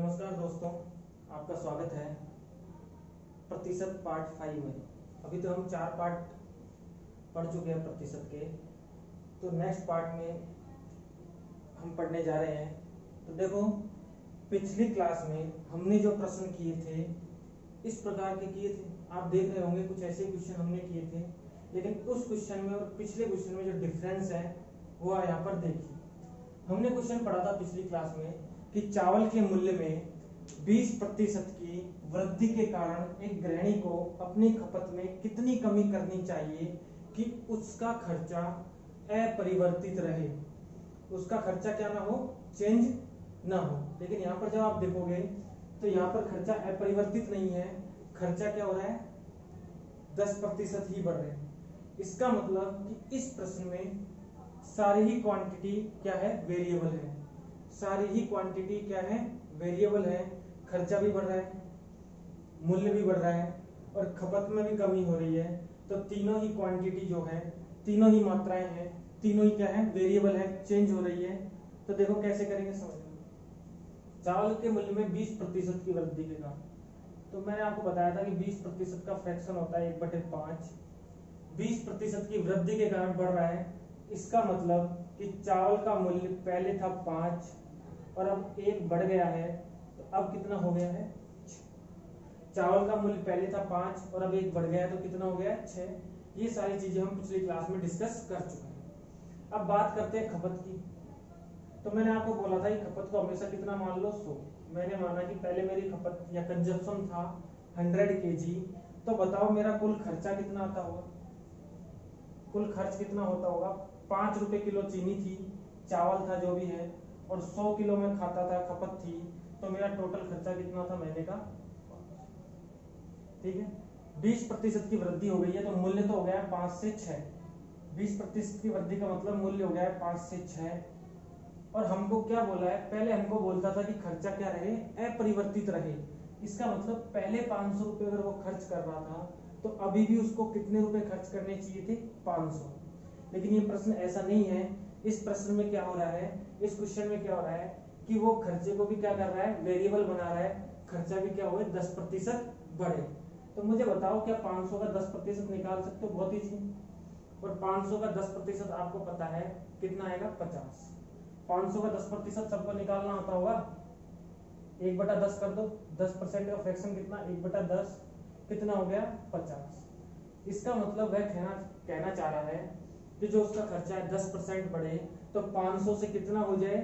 नमस्कार दोस्तों, आपका स्वागत है प्रतिशत पार्ट 5 में। अभी तो हम 4 पार्ट पढ़ चुके हैं प्रतिशत के। तो नेक्स्ट पार्ट में हम पढ़ने जा रहे हैं। तो देखो, पिछली क्लास में हमने जो प्रश्न किए थे इस प्रकार के किए थे। आप देख रहे होंगे कुछ ऐसे क्वेश्चन हमने किए थे, लेकिन उस क्वेश्चन में और पिछले क्वेश्चन में जो डिफरेंस है वो यहाँ पर देखिए। हमने क्वेश्चन पढ़ा था पिछली क्लास में कि चावल के मूल्य में 20% की वृद्धि के कारण एक गृहिणी को अपनी खपत में कितनी कमी करनी चाहिए कि उसका खर्चा अपरिवर्तित रहे, उसका खर्चा क्या ना हो, चेंज ना हो। लेकिन यहाँ पर जब आप देखोगे तो यहाँ पर खर्चा अपरिवर्तित नहीं है, खर्चा क्या हो रहा है, 10% ही बढ़ रहे हैं। इसका मतलब कि इस प्रश्न में सारी ही क्वांटिटी क्या है, वेरिएबल है। सारी ही क्वांटिटी क्या है, वेरिएबल है। खर्चा भी बढ़ रहा है, मूल्य भी बढ़ रहा है और खपत में भी कमी हो रही है। तो तीनों ही क्वांटिटी जो है, तीनों ही मात्राएं हैं, तीनों ही क्या है, वेरिएबल है, चेंज हो रही है। तो देखो कैसे करेंगे, समझ। चावल के मूल्य में 20% की वृद्धि के कारण, तो मैंने आपको बताया था कि 20% का फ्रैक्शन होता है 1/5। 20% की वृद्धि के कारण बढ़ रहा है। इसका मतलब कि चावल का मूल्य पहले था 5 और अब 1 बढ़ गया है, तो अब कितना हो गया है, 6। चावल का मूल्य पहले था 5 और अब 1 बढ़ गया है, तो कितना हो गया, 6। ये सारी चीजें हम पिछली क्लास में डिस्कस कर चुके हैं। अब बात करते हैं खपत की। तो मैंने आपको बोला था कि खपत को हमेशा कितना मान लो, 100। मैंने माना कि पहले मेरी खपत या कंजप्शन था 100 kg। तो बताओ मेरा कुल खर्चा कितना आता होगा, कुल खर्च कितना होता होगा। 5 रुपए किलो चीनी थी, चावल था जो भी है, और 100 किलो में खाता था, खपत थी। तो मेरा टोटल खर्चा कितना था महीने का, ठीक है। 20% की वृद्धि हो गई है, तो मूल्य तो हो गया 5 से 6। 20% की वृद्धि का मतलब मूल्य हो गया है 5 से 6। और हमको क्या बोला है, पहले हमको बोलता था कि खर्चा क्या रहे, अपरिवर्तित रहे। इसका मतलब पहले 500 रुपए अगर वो खर्च कर रहा था तो अभी भी उसको कितने रुपए खर्च करने चाहिए थे, 500। लेकिन ये प्रश्न ऐसा नहीं है। इस प्रश्न में क्या हो रहा है, इस क्वेश्चन में क्या हो रहा है कि वो खर्चे को भी क्या कर रहा है, वेरिएबल बना रहा है। खर्चा भी क्या हुए, 10% बढ़े। तो मुझे बताओ, क्या 500 का 10% निकाल सकते हो, बहुत ईजी। और 500 का 10% आपको पता है कितना आएगा, 50। 500 का 10% सबको निकालना होता होगा, 1/10 कर दो। 10% का फ्रैक्शन कितना, 1/10, कितना हो गया, 50। इसका मतलब वह कहना चाह रहा है कि जो उसका खर्चा है 10% बढ़े, तो 500 से कितना हो जाए,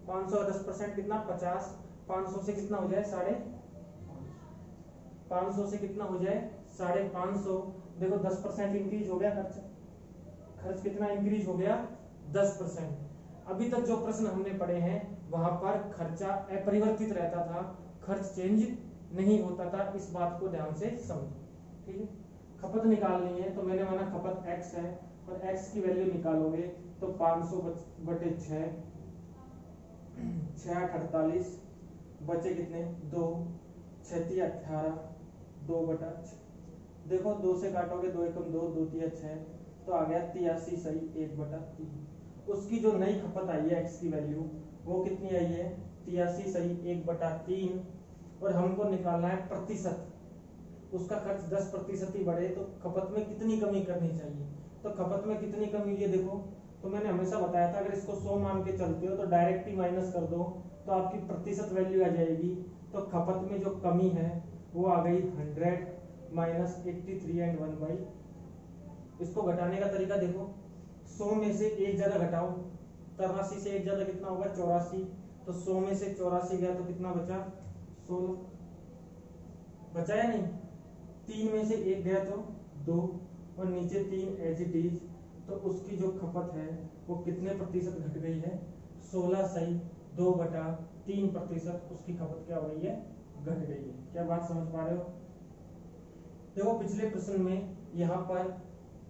500 का 10% कितना, 50। 500 से कितना हो जाए, 550 से कितना हो जाए, 550। देखो 10% इंक्रीज हो गया खर्च कितना इंक्रीज हो गया, 10%। अभी तक जो प्रश्न हमने पढ़े हैं वहां पर खर्चा अपरिवर्तित रहता था, खर्च चेंज नहीं होता था। इस बात को ध्यान से समझो, ठीक है। खपत निकालनी है, तो मैंने माना खपत x है और x की वैल्यू निकालोगे तो 500 बटे 6, 6 8 48, बचे कितने, 2, 6 3 18, 2/6। देखो 2 से काटोगे, 2 एकम 2, 2 3 6, तो आ गया 83 सही, 1/3। उसकी जो नई खपत आई है x की वैल्यू, वो कितनी आई है, 83 सही, 1/3। और हमको निकालना है प्रतिशत। उसका खर्च 10% ही बढ़े तो खपत में कितनी कमी करनी चाहिए। तो खपत में कितनी कमी, ये देखो। तो मैंने हमेशा बताया था, अगर इसको 100 मान के चलते हो तो डायरेक्ट ही माइनस कर दो, तो आपकी प्रतिशत वैल्यू आ जाएगी। तो खपत में जो कमी है वो आ गई 100 माइनस 83 एंड 1/। इसको घटाने का तरीका देखो, 100 में से एक ज्यादा घटाओ, 83 से एक ज्यादा कितना होगा, 84। तो 100 में से 84 गया तो कितना बचा, 16। बचा या नहीं, 3 में से एक गया तो 2 और नीचे 3 एज इट इज। तो उसकी जो खपत है वो कितने प्रतिशत घट गई है, 16 सही, 2/3% उसकी खपत क्या हो गई है, घट गई है। क्या बात समझ पा रहे हो। देखो पिछले प्रश्न में यहाँ पर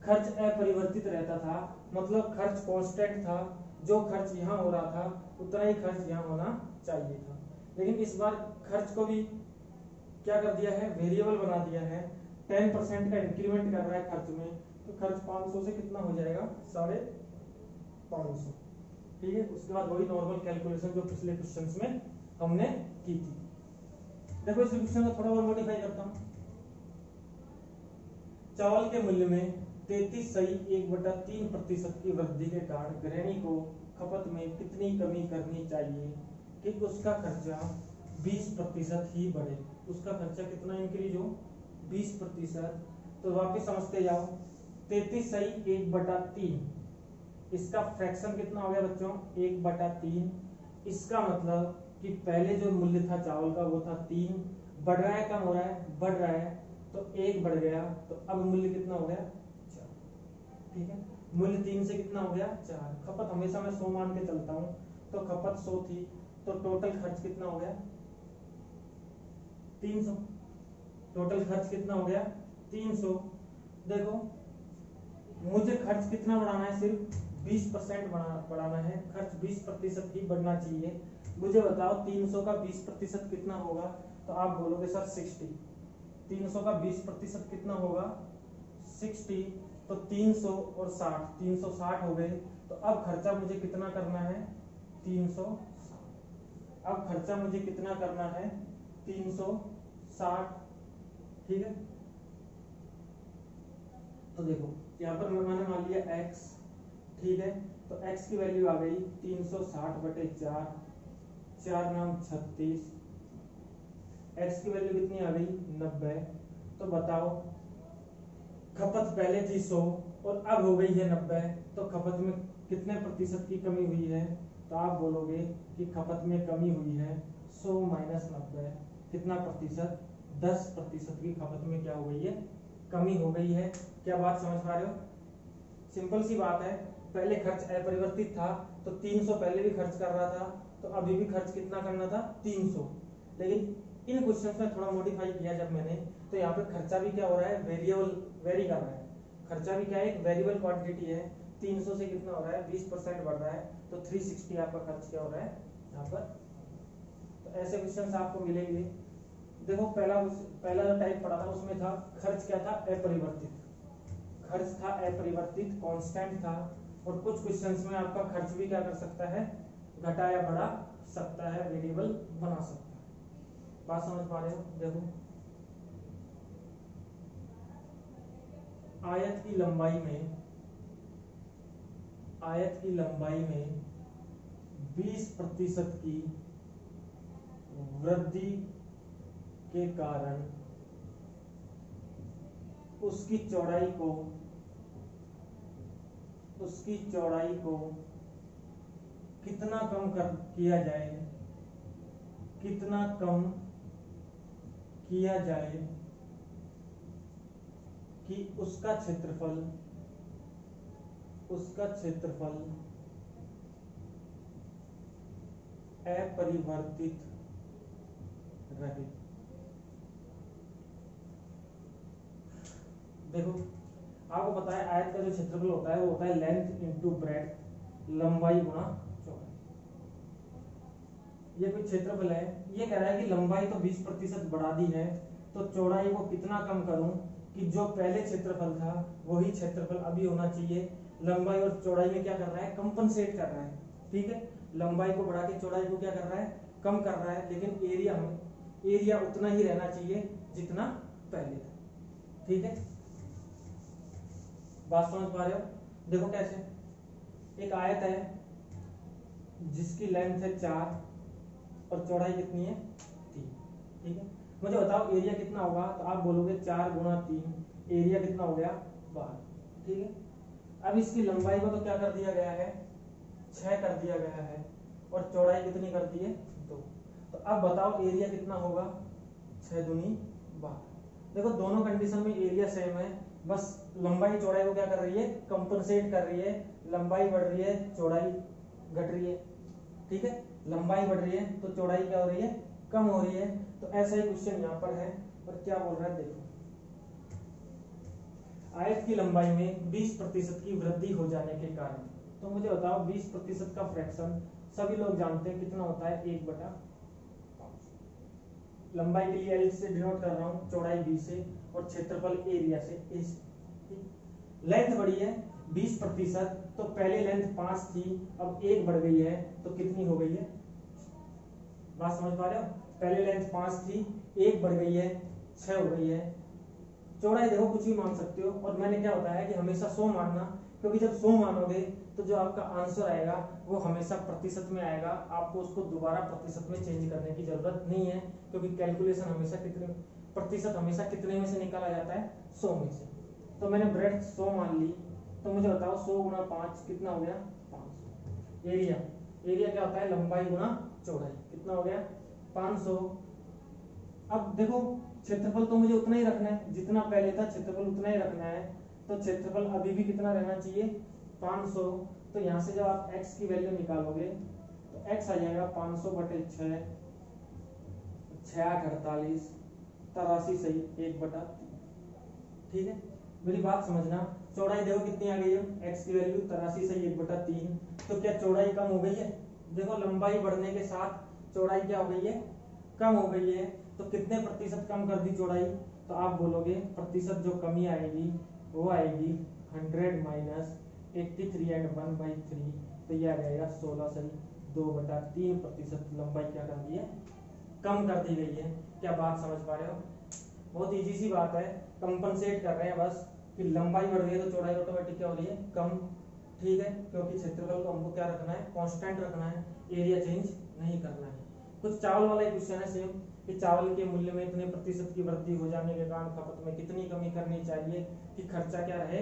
खर्च अपरिवर्तित रहता था, मतलब खर्च कांस्टेंट था। जो खर्च यहाँ हो रहा था उतना ही खर्च यहाँ होना चाहिए था। लेकिन इस बार खर्च को भी क्या कर दिया है, वेरिएबल बना दिया है। 10% का इंक्रीमेंट कर रहा है खर्च में, तो खर्च 500 से कितना हो जाएगा, 550। ठीक है। उसके बाद वही नॉर्मल कैलकुलेशन जो पिछले क्वेश्चंस में हमने की थी। देखो इस क्वेश्चन को थोड़ा और मॉडिफाई करता हूँ। चावल के मूल्य में 33.1/3% की वृद्धि के कारण गृहिणी को खपत में कितनी कमी करनी चाहिए कि उसका खर्चा 20% ही बढ़े। उसका खर्चा कितना इंक्रीज हो, 20%। तो वापस समझते जाओ, 33/1/3 इसका फ्रैक्शन कितना हो गया बच्चों, 1/3। इसका मतलब कि पहले जो मूल्य था चावल का वो था 3, बढ़ रहा है कम हो रहा है, बढ़ रहा है, तो 1 बढ़ गया, तो अब मूल्य कितना हो गया, 4। ठीक है, मूल्य 3 से कितना हो गया, 4। खपत हमेशा मैं 100 मान के चलता हूं, तो खपत 100 थी, तो टोटल खर्च कितना हो गया, 300। टोटल खर्च कितना हो गया, 300। देखो मुझे खर्च कितना बढ़ाना है, सिर्फ 20% बढ़ाना है, खर्च 20% ही बढ़ना चाहिए। मुझे बताओ 300 का 20% कितना होगा, तो आप बोलोगे सर 60। 300 का 20% कितना होगा, 60। तो 300 और 60, 360 हो गए। तो अब खर्चा मुझे कितना करना है, 360। अब खर्चा मुझे कितना करना है, 360। ठीक है, तो देखो यहाँ पर मैंने मान लिया x। ठीक है, तो x की वैल्यू आ गई 360/4, 4 नाम 36। x की वैल्यू कितनी आ गई, 90। तो बताओ खपत पहले थी 100 और अब हो गई है 90, तो खपत में कितने प्रतिशत की कमी हुई है, तो आप बोलोगे कि खपत में कमी हुई है 100 माइनस 90, कितना प्रतिशत, 10% की खपत में क्या हो गई है, कमी हो गई है। क्या बात समझ पा रहे हो, सिंपल सी बात है। पहले खर्च अपरिवर्तित था, तो 300 पहले भी खर्च कर रहा था, तो अभी भी खर्च कितना करना था, 300। लेकिन इन क्वेश्चंस में थोड़ा मॉडिफाई किया जब मैंने, तो यहाँ पे खर्चा भी क्या हो रहा है, वेरिएबल वेरी कर रहा है। खर्चा भी क्या है, एक वेरिएबल क्वांटिटी है। 300 से कितना हो रहा है, 20% बढ़ रहा है, तो 360 आपका खर्च क्या हो रहा है यहाँ पर। तो ऐसे क्वेश्चंस आपको मिलेंगे। देखो पहला जो टाइप पढ़ा था उसमें था खर्च क्या था, अपरिवर्तित। खर्च था अपरिवर्तित, कांस्टेंट था। और कुछ क्वेश्चंस में आपका खर्च भी क्या कर सकता है, घटा या बढ़ा सकता है, वेरिएबल बना सकता है। बात समझ पा रहे हो, देखो आयत की लंबाई में 20% की वृद्धि के कारण उसकी चौड़ाई को कितना कम किया जाए कि उसका क्षेत्रफल अपरिवर्तित रहे। देखो आपको पता है आयत का जो क्षेत्रफल होता है वो होता है लेंथ इंटू ब्रेड्थ, लंबाई गुणा चौड़ाई। ये कोई क्षेत्रफल है, ये कह रहा है कि लंबाई तो 20% बढ़ा दी है, तो चौड़ाई को कितना कम करूं कि जो पहले क्षेत्रफल था वही क्षेत्रफल अभी होना चाहिए। लंबाई और चौड़ाई में क्या कर रहा है, कंपनसेट कर रहा है। ठीक है, लंबाई को बढ़ा के चौड़ाई को क्या कर रहा है, कम कर रहा है, लेकिन एरिया उतना ही रहना चाहिए जितना पहले था। ठीक है, बात समझ पा रहे हो। देखो कैसे, एक आयत है जिसकी लेंथ है 4 और चौड़ाई कितनी है 3। ठीक है, मुझे बताओ एरिया कितना होगा, तो आप बोलोगे 4 गुणा 3, एरिया कितना हो गया 12। ठीक है, अब इसकी लंबाई को तो क्या कर दिया गया है, 6 कर दिया गया है, और चौड़ाई कितनी कर दी है 2। तो अब बताओ एरिया कितना होगा, 6 दूनी 12। देखो दोनों कंडीशन में एरिया सेम है, बस लंबाई चौड़ाई को क्या कर रही है, कंपनसेट कर रही है। लंबाई बढ़ रही है, चौड़ाई घट रही है। ठीक है, लंबाई बढ़ रही है तो चौड़ाई क्या हो रही है, कम हो रही है। तो ऐसा ही क्वेश्चन यहाँ पर है, और क्या बोल रहा है देखो, आयत की लंबाई में 20% की वृद्धि हो जाने के कारण, तो मुझे बताओ 20% का फ्रैक्शन सभी लोग जानते हैं कितना होता है, 1/5। लंबाई के लिए L से डिनोट कर रहा हूं, चौड़ाई B से, और क्षेत्रफल एरिया से A से। लेंथ बढ़ी है 20%, तो पहले लेंथ 5 थी, अब 1 बढ़ गई है, तो कितनी हो गई है। बात समझ पा रहे हो, पहले लेंथ 5 थी, 1 बढ़ गई है, 6 हो गई है। चौड़ाई देखो कुछ भी मान सकते हो, और मैंने क्या बताया कि हमेशा 100 मानना, क्योंकि जब 100 मानोगे तो जो आपका आंसर आएगा वो हमेशा प्रतिशत में आएगा, आपको उसको दोबारा प्रतिशत में चेंज करने की जरूरत नहीं है, क्योंकि कैलकुलेशन हमेशा कितने प्रतिशत हमेशा कितने में से निकाला जाता है, 100 में से। तो मैंने ब्रेड 100 मान ली, तो मुझे बताओ 100 गुना 5 कितना हो गया, 500। एरिया, एरिया क्या होता है, लंबाई गुना चौड़ाई, कितना हो गया 500। अब देखो क्षेत्रफल तो मुझे उतना ही रखना है जितना पहले था, क्षेत्रफल उतना ही रखना है, तो क्षेत्रफल अभी भी कितना रहना चाहिए, 500। तो यहाँ से जब आप x की वैल्यू निकालोगे तो x आ जाएगा 500 बटे 6, 6×8 = 48 सही 1/3। ठीक है, मेरी बात समझना। चौड़ाई देखो कितनी आ गई है, x की वैल्यू 83 सही 1/3। तो क्या चौड़ाई कम हो गई है, देखो लंबाई बढ़ने के साथ चौड़ाई क्या हो गई है, कम हो गई है। तो कितने प्रतिशत कम कर दी चौड़ाई, तो आप बोलोगे प्रतिशत जो कमी आएगी वो आएगी 100 माइनस 83 एंड 1/3, तो ये आ जाएगा 16 सही 2/3 प्रतिशत लंबाई क्या कर दी है, कम कर दी गई है। क्या बात समझ पा रहे हो, बहुत इजी सी बात है, कंपनसेट कर रहे हैं बस कि लंबाई बढ़ रही है तो चौड़ाई ऑटोमेटिक क्या हो रही है, कम। ठीक है, क्योंकि क्षेत्रफल को हमको क्या रखना है, कांस्टेंट रखना है, एरिया चेंज नहीं करना है। कुछ चावल वाला ही क्वेश्चन है सेम, कि चावल के मूल्य में इतने प्रतिशत की वृद्धि हो जाने के कारण खपत में कितनी कमी करनी चाहिए कि खर्चा क्या रहे,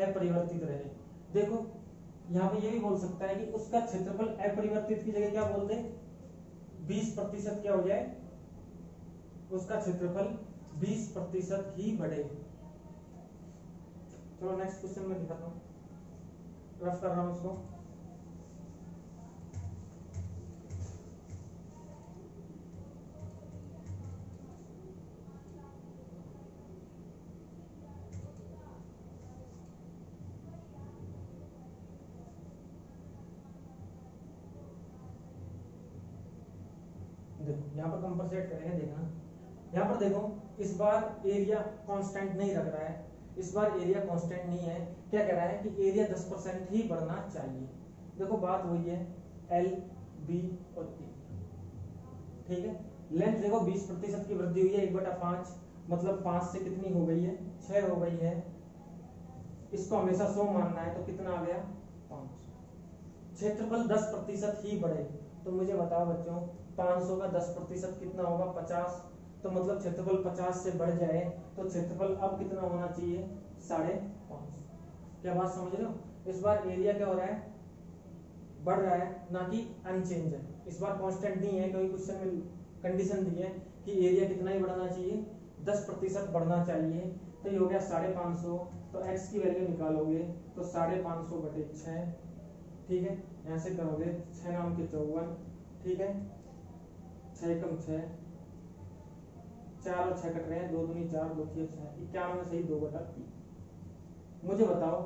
अपरिवर्तित रहे। देखो यहाँ पे ये भी बोल सकता है कि उसका क्षेत्रफल अपरिवर्तित की जगह क्या बोल दे, 20% क्या हो जाए, उसका क्षेत्रफल 20% ही बढ़े। चलो नेक्स्ट क्वेश्चन में दिखाता हूँ, रफ कर रहा हूँ इसको। देखो यहाँ पर कंपनसेट करेंगे, देखना यहाँ पर देखो इस बार एरिया कांस्टेंट नहीं रख रहा है, इस बार एरिया कांस्टेंट नहीं है। क्या कह रहा है कि एरिया 10% ही बढ़ना चाहिए। देखो बात वही है, एल बी और ए। ठीक है, लेंथ देखो 20% की वृद्धि हुई है, 1/5 मतलब 5 से कितनी हो गई है, 6 हो गई है। इसको हमेशा 100 मानना है, तो कितना आ गया 500। क्षेत्रफल 10% ही बढ़े, तो मुझे बताओ बच्चों 500 का 10% कितना होगा, 50। तो मतलब क्षेत्रफल 50 से बढ़ जाए तो क्षेत्रफल अब कितना होना चाहिए, 550। क्या बात समझ रहे हो, इस बार एरिया क्या हो रहा है, बढ़ रहा है, ना कि अनचेंज है। इस बार कांस्टेंट नहीं है, क्योंकि क्वेश्चन में कंडीशन दी है कि एरिया कितना ही बढ़ना चाहिए, 10% बढ़ना चाहिए। तो ये हो गया 550। तो x की वैल्यू निकालोगे तो 550 बटे 6। ठीक है, यहाँ से करोगे 6 नाम के 54। ठीक है, 6 कम 6, 4 और 6 कट रहे हैं, 2 दूनी 4, 2 6, 91 सही 2/3। मुझे बताओ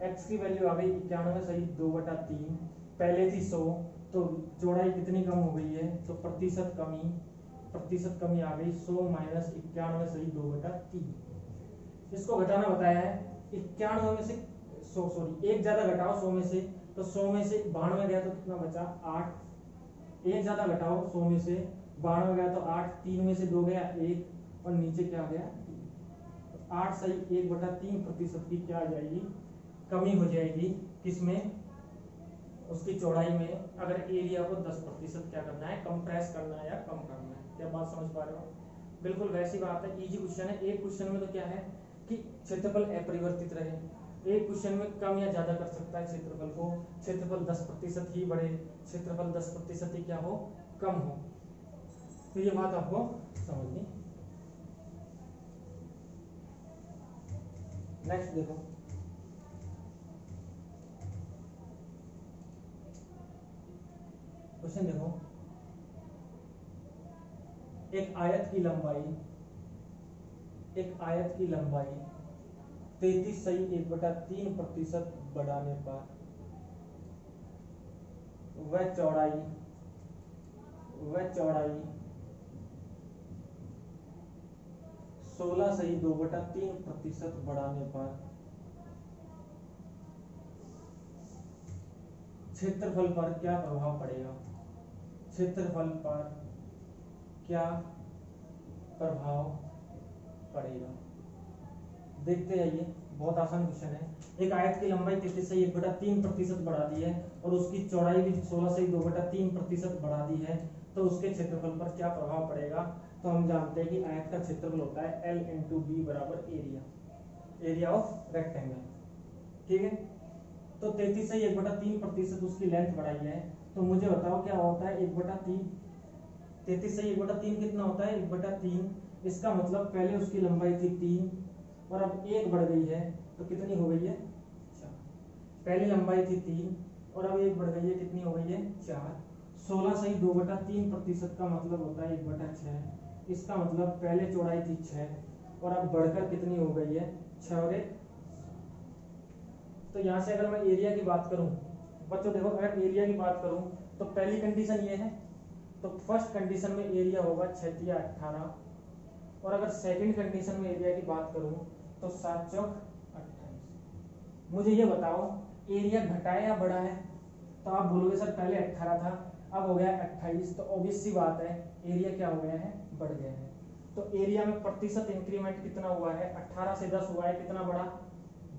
x की वैल्यू आ गई 91 सही 2/3, पहले थी 100, तो चौड़ाई कितनी कम हो गई है, तो प्रतिशत कमी आ गई 100 माइनस 91 सही 2/3। इसको घटाना बताया है, 91 में से 100 सॉरी 1 ज्यादा घटाओ 100 में से, तो 100 में से 92 गया तो कितना बचा 8। 1 ज्यादा घटाओ 100 में से 92 गया तो 8, 3 में से 2 गया 1, और नीचे क्या आ गया 3। तो 8 सही 1/3% की क्या आ जाएगी, कमी हो जाएगी, किसमें, उसकी चौड़ाई में, अगर एरिया को 10% क्या करना है, कंप्रेस करना है या कम करना है। क्या बात समझ पा रहे हो, बिल्कुल वैसी बात है, इजी क्वेश्चन है। एक क्वेश्चन में तो क्या है कि क्षेत्रफल अपरिवर्तित रहे, एक क्वेश्चन में कम या ज्यादा कर सकता है क्षेत्रफल को, क्षेत्रफल 10% ही बढ़े, क्षेत्रफल 10% ही क्या हो, कम हो। तो ये बात आपको समझनी। नेक्स्ट देखो, क्वेश्चन देखो, एक आयत की लंबाई 33 सही 1/3% बढ़ाने पर वह चौड़ाई 16 सही 2/3% बढ़ाने पर क्षेत्रफल पर क्या प्रभाव पड़ेगा, क्षेत्रफल पर क्या प्रभाव पड़ेगा। देखते जाइए, बहुत आसान क्वेश्चन है। एक आयत की लंबाई 33 से 1/3% बढ़ा दी है और उसकी चौड़ाई भी 16 से 2/3% बढ़ा दी है, तो उसके क्षेत्रफल पर क्या प्रभाव पड़ेगा। तो हम जानते हैं कि आयत का क्षेत्रफल होता है L × B बराबर एरिया ऑफ रेक्टेंगल। ठीक है, तो 33 से 1/3% उसकी लेंथ बढ़ाई है, तो मुझे बताओ क्या होता है 1/3। 33 से 1/3 कितना होता है 1/3। इसका मतलब पहले उसकी लंबाई थी 3 और अब 1 बढ़ गई है, तो कितनी हो गई है 4। पहले लंबाई थी 3 और अब 1 बढ़ गई है, कितनी हो गई है 4। 16 से 2/3% का मतलब होता है 1/6। इसका मतलब पहले चौड़ाई थी 6 और अब बढ़कर कितनी हो गई है 6 और 1। तो यहाँ से अगर मैं एरिया की बात करूं बच्चों, देखो अगर एरिया की बात करूं तो पहली कंडीशन ये है, तो फर्स्ट कंडीशन में एरिया होगा 6 × 18 और अगर सेकंड कंडीशन में एरिया की बात करूं तो 7 × 4 = 28। मुझे ये बताओ एरिया घटा है या बढ़ा है। तो आप बोलोगे सर पहले 18 था अब हो गया 28, तो ऑब्वियस सी बात है एरिया क्या हो गया है बढ़ गया है। तो एरिया में प्रतिशत इंक्रीमेंट कितना हुआ है 18 से 10 हुआ है, कितना बढ़ा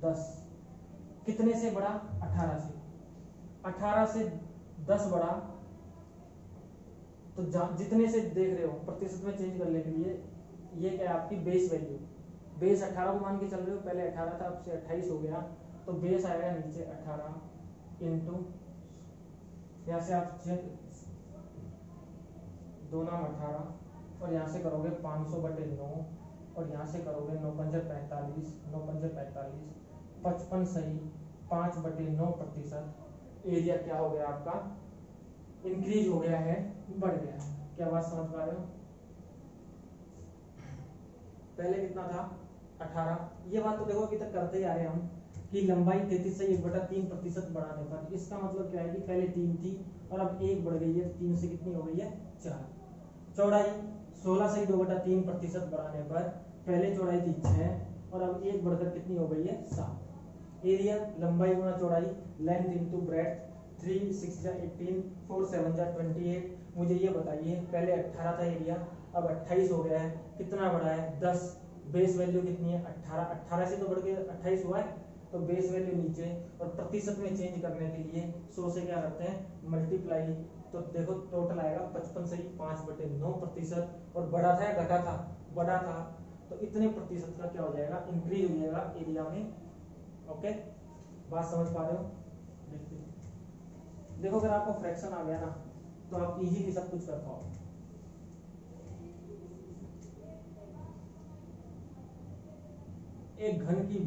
10। कितने से बढ़ा 18 से। 18 से 10 बढ़ा, तो जितने से देख रहे हो प्रतिशत में चेंज करने के लिए ये क्या है आपकी बेस वैल्यू। बेस 18 को मान के चल रहे हो, पहले 18 था अब से 28 हो गया, तो बेस आएगा नीचे 18 इंटू, यहाँ से आप 2 नाम 18 और यहाँ से करोगे 500/9 और यहाँ से करोगे 9 × 5 = 45, 9 × 5 = 45, 55 सही 5/9%। एरिया क्या हो गया आपका इंक्रीज हो गया है, बढ़ गया है। क्या बात समझ पा रहे हो। पहले कितना था 18। ये बात तो देखो अभी तक करते ही आ रहे हैं हम कि लंबाई 33 से 1/3% बढ़ाने पर, इसका मतलब क्या है कि पहले 3 थी और अब 1 बढ़ गई है, तो 3 से कितनी हो गई है 4। चौड़ाई 16 से 2/3% बढ़ाने पर पहले चौड़ाई थी 6 और अब 1 बढ़कर कितनी हो गई है 7। एरिया लंबाई गुना चौड़ाई, लेंथ इंटू ब्रेड्थ, 3 6 × 18 4 7 × 28। मुझे ये बताइए पहले 18 था एरिया अब 28 हो गया है, कितना बढ़ा है 10। बेस वैल्यू कितनी है 18, 18 से तो बढ़ के 28 हुआ है, तो बेस वैल्यू नीचे और प्रतिशत में चेंज करने के लिए 100 से क्या करते हैं मल्टीप्लाई। तो देखो टोटल आएगा 55 सही 5/9% और बढ़ा था या घटा था बढ़ा था, तो इतने प्रतिशत का क्या हो जाएगा इंक्रीज हो जाएगा एरिया में। ओके बात समझ पा रहे हो। देखो अगर आपको फ्रैक्शन आ गया ना तो आप इजीली सब कुछ कर पाओ। एक घन की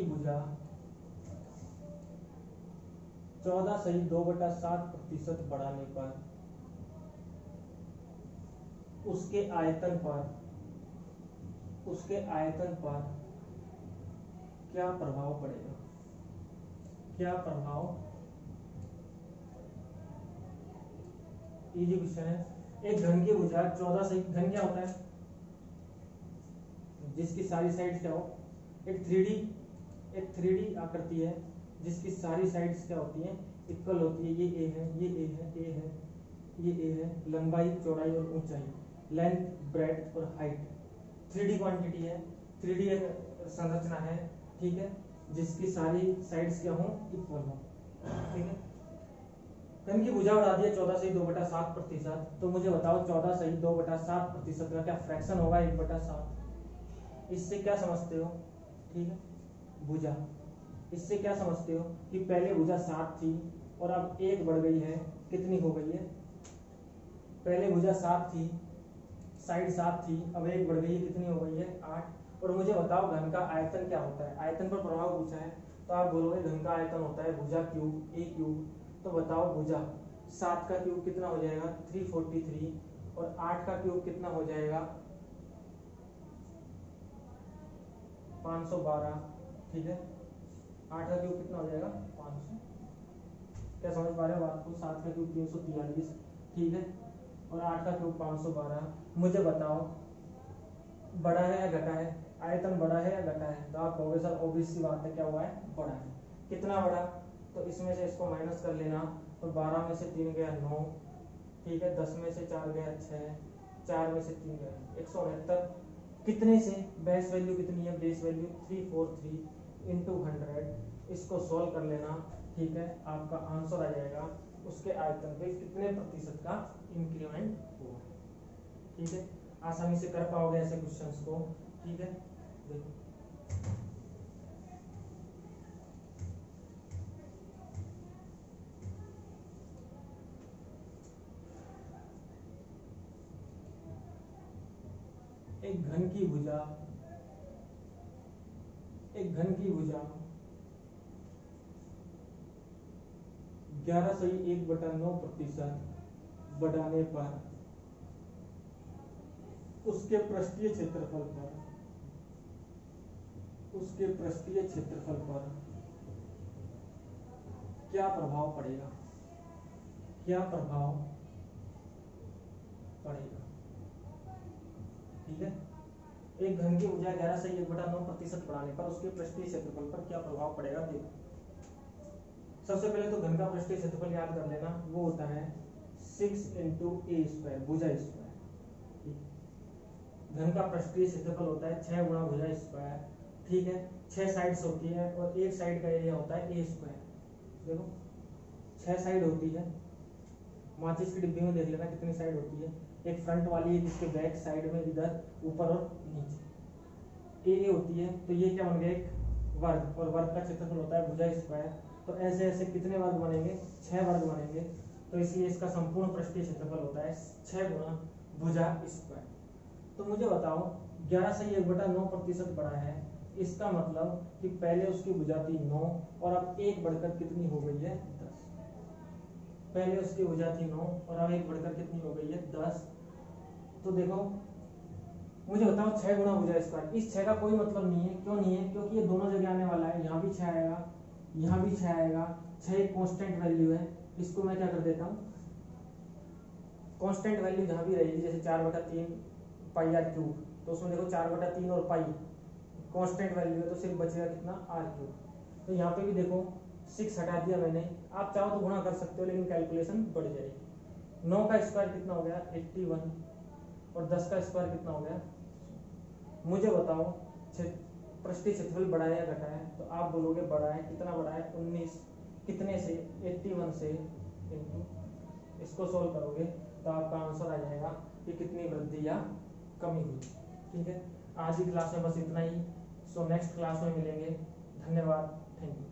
भुजा 14 सही 2/7% बढ़ाने पर उसके आयतन पर क्या प्रभाव पड़ेगा। क्या प्रभाव, इजी क्वेश्चन है। एक घन की भुजा 14 सही, घन क्या होता है जिसकी सारी साइड्स क्या हो, एक 3D आकृति है जिसकी सारी साइड्स क्या होती हैं इक्वल होती है। ये ए है, ये ए है, ए है, ये ए है, लंबाई चौड़ाई और ऊंचाई, लेंथ ब्रेड्थ और हाइट 3D क्वांटिटी है, 3D संरचना है, ठीक है, जिसकी सारी साइड्स क्या हो इक्वल हो, ठीक है। घन की भुजा बढ़ा दिया 14 सही 2/7%, तो मुझे बताओ 14 सही 2/7% का क्या फ्रैक्शन होगा 1/7। इससे क्या समझते हो, ठीक है, भुजा, इससे क्या समझते हो कि पहले भुजा 7 थी और अब 1 बढ़ गई है, कितनी हो गई है। पहले भुजा 7 थी, साइड 7 थी, अब 1 बढ़ गई है, कितनी हो गई है 8। और मुझे बताओ घन का आयतन क्या होता है, आयतन पर प्रभाव पूछा है, तो आप बोलोगे घन का आयतन होता है भुजा क्यूब ए क्यूब। तो बताओ भुजा 7 का क्यूब कितना हो जाएगा 343 और 8 का क्यूब कितना हो जाएगा 512, ठीक है। 8 का क्यूब कितना हो जाएगा 500। क्या समझ पा रहे हो बात को। 7 का क्यूब 343, ठीक है, और 8 का क्यूब 512। मुझे बताओ बड़ा है या घटा है, आयतन बड़ा है या घटा है। तो आप कहोगे सर ऑब्वियस सी बात है क्या हुआ है बड़ा है। कितना बड़ा, तो इसमें से इसको माइनस कर लेना, तो 12 में से 3 गया 9, ठीक है, 10 में से 4 गया 6, 4 में से 3 गया 169, कितने से, बेस वैल्यू कितनी है, बेस वैल्यू 343 इंटू 100, इसको सॉल्व कर लेना, ठीक है, आपका आंसर आ जाएगा उसके आयतन पे कितने प्रतिशत का इंक्रीमेंट हुआ, ठीक है, आसानी से कर पाओगे ऐसे क्वेश्चंस को, ठीक है। देखो एक घन की भुजा 11.1/9% बढ़ाने पर उसके पृष्ठीय क्षेत्रफल पर क्या प्रभाव पड़ेगा, ठीक है। एक घन की ऊर्जा 11.1/9% बढ़ाने पर उसके पृष्ठीय क्षेत्रफल पर क्या प्रभाव पड़ेगा, देखो सबसे पहले तो घन का पृष्ठीय क्षेत्रफल याद कर लेना, वो होता है 6 इंटू ए स्क्वायर, भुजा स्क्वायर, घन का पृष्ठीय क्षेत्रफल होता है 6 गुणा भुजा स्क्वायर, ठीक है, 6 साइड्स होती है और एक साइड का एरिया होता है ए स्क्वायर, देखो 6 साइड होती है, माचिस की डिब्बी में देख लेना कितनी साइड होती है, एक फ्रंट वाली है जिसके बैक साइड में इधर ऊपर और नीचे ए होती है, तो ये क्या बन गया एक वर्ग, और वर्ग का क्षेत्रफल होता है भुजा स्क्वायर, तो ऐसे ऐसे कितने वर्ग बनेंगे, 6 वर्ग बनेंगे, तो इसलिए इसका संपूर्ण पृष्ठीय क्षेत्रफल होता है 6 गुणा भुजा स्क्वायर। तो मुझे बताओ 11.1/9% बढ़ा है, इसका मतलब कि पहले उसकी भुजा थी 9 और अब एक बढ़कर कितनी हो गई है 10, पहले उसकी भुजा थी 9 और अब एक बढ़कर कितनी हो गई है 10। तो देखो मुझे बताओ 6 गुणा भुजा स्क्वायर, इस 6 का कोई मतलब नहीं है, क्यों नहीं है, क्योंकि ये दोनों जगह आने वाला है, यहाँ भी 6 आएगा, यहाँ भी 6 आएगा, 6 एक कांस्टेंट वैल्यू है, इसको मैं क्या कर देता हूँ, कांस्टेंट वैल्यू जहाँ भी रहेगी, जैसे 4/3 पाई आर क्यूब, तो उसमें देखो 4/3 और पाई कांस्टेंट वैल्यू है, तो सिर्फ बचेगा कितना आर क्यूब, तो यहाँ पे भी देखो 6 हटा दिया मैंने, आप चाहो तो गुणा कर सकते हो लेकिन कैलकुलेशन बढ़ जाएगी। 9 का स्क्वायर कितना हो गया 81 और 10 का स्क्वायर कितना हो गया, मुझे बताओ पृष्ठीय क्षेत्रफल बढ़ा है या घटा है, तो आप बोलोगे बढ़ा है, कितना बढ़ा है 19, कितने से 81 से, इंटू इसको सोल्व करोगे तो आपका आंसर आ जाएगा कि कितनी वृद्धि या कमी हुई, ठीक है। आज की क्लास में बस इतना ही, सो नेक्स्ट क्लास में मिलेंगे, धन्यवाद, थैंक यू।